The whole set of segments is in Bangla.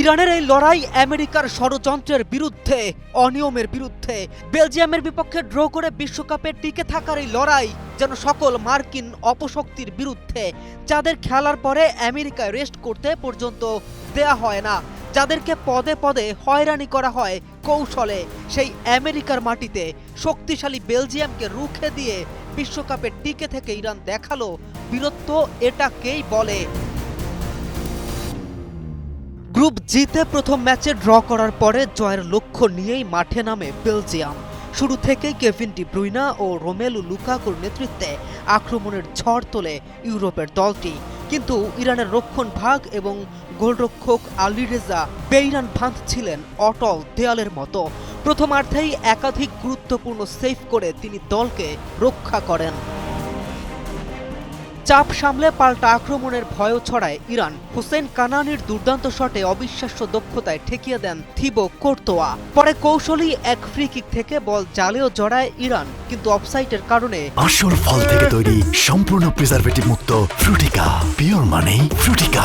ইরানের এই লড়াই আমেরিকার ষড়যন্ত্রের বিরুদ্ধে, অনিয়মের বিরুদ্ধে। বেলজিয়ামের বিপক্ষে ড্র করে বিশ্বকাপে টিকে থাকার এই লড়াই যেন সকল মার্কিন অপশক্তির বিরুদ্ধে, যাদের খেলার পরে আমেরিকায় রেস্ট করতে পর্যন্ত দেয়া হয় না, যাদেরকে পদে পদে হয়রানি করা হয় কৌশলে, সেই আমেরিকার মাটিতে শক্তিশালী বেলজিয়ামকে রুখে দিয়ে বিশ্বকাপে টিকে থেকে ইরান দেখালো বীরত্ব এটাকেই বলে। গ্রুপ জিতে প্রথম ম্যাচে ড্র করার পরে জয়ের লক্ষ্য নিয়েই মাঠে নামে বেলজিয়াম। শুরু থেকেই কেভিন ডি ব্রুইনা ও রোমেলু লুকাকুর নেতৃত্বে আক্রমণের ঝড় তোলে ইউরোপের দলটি, কিন্তু ইরানের রক্ষণ ভাগ এবং গোলরক্ষক আলীরেজা বেইরান ভান্দ ছিলেন অটল দেয়ালের মতো। প্রথমার্ধেই একাধিক গুরুত্বপূর্ণ সেভ করে তিনি দলকে রক্ষা করেন। চাপ সামলে পাল্টা আক্রমণের ভয়ও ছড়ায় ইরান। হুসেইন কানানির দুর্দান্ত শটে অবিশ্বাস্য দক্ষতায় ঠেকিয়ে দেন থিবো কোর্তোয়া। পরে কৌশলী এক ফ্রি কিক থেকে বল জালেও জড়ায় ইরান, কিন্তু অফসাইডের কারণে। আসল ফল থেকে তৈরি সম্পূর্ণ প্রিজারভেটিভ মুক্ত ফ্রুটিকা, পিওর মানে ফ্রুটিকা।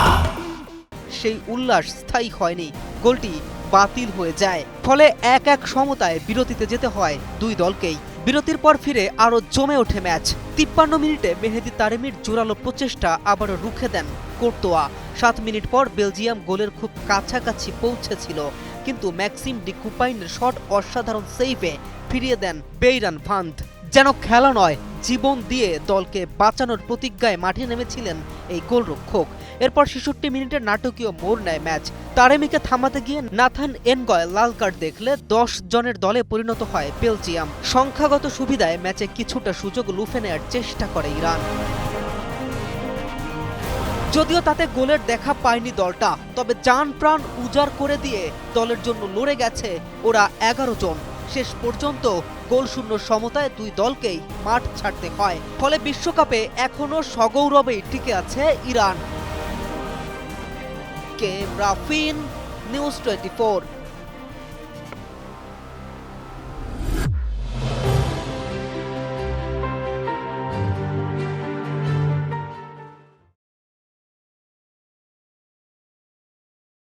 সেই উল্লাস স্থায়ী হয়নি, গোলটি বাতিল হয়ে যায়। ফলে 1-1 সমতায় বিরতিতে যেতে হয় দুই দলকেই। বিরতির পর ফিরে আরও জমে ওঠে ম্যাচ। 53 মিনিটে মেহেদি তারেমির জোরালো প্রচেষ্টা আবারও রুখে দেন কোর্তোয়া। 7 মিনিট পর বেলজিয়াম গোলের খুব কাছাকাছি পৌঁছেছিল, কিন্তু ম্যাক্সিম ডি কুপাইনের শট অসাধারণ সেভে ফিরিয়ে দেন বেইরান ভান্দ। যেন খেলা নয়, জীবন দিয়ে দলকে বাঁচানোর প্রতিজ্ঞায় মাঠে নেমেছিলেন এই গোলরক্ষক। এরপর 66 মিনিটের নাটকীয় মোড় নেয় ম্যাচ। তারেমিকে থামাতে গিয়ে নাথান এনগয় লাল কার্ড দেখলে 10 জনের দলে পরিণত হয় বেলজিয়াম। সংখ্যাগত সুবিধায় ম্যাচে কিছুটা সুযোগ লুফে নেয়ার চেষ্টা করে ইরান। যদিও তাতে গোলের দেখা পায়নি দলটা, তবে জান প্রাণ উজাড় করে দিয়ে দলের জন্য লড়ে গেছে ওরা 11 জন। শেষ পর্যন্ত গোলশূন্য সমতায় দুই দলকেই মাঠ ছাড়তে হয়। ফলে বিশ্বকাপে এখনো সগৌরবেই টিকে আছে ইরান। কে রাফিন, নিউজ 24।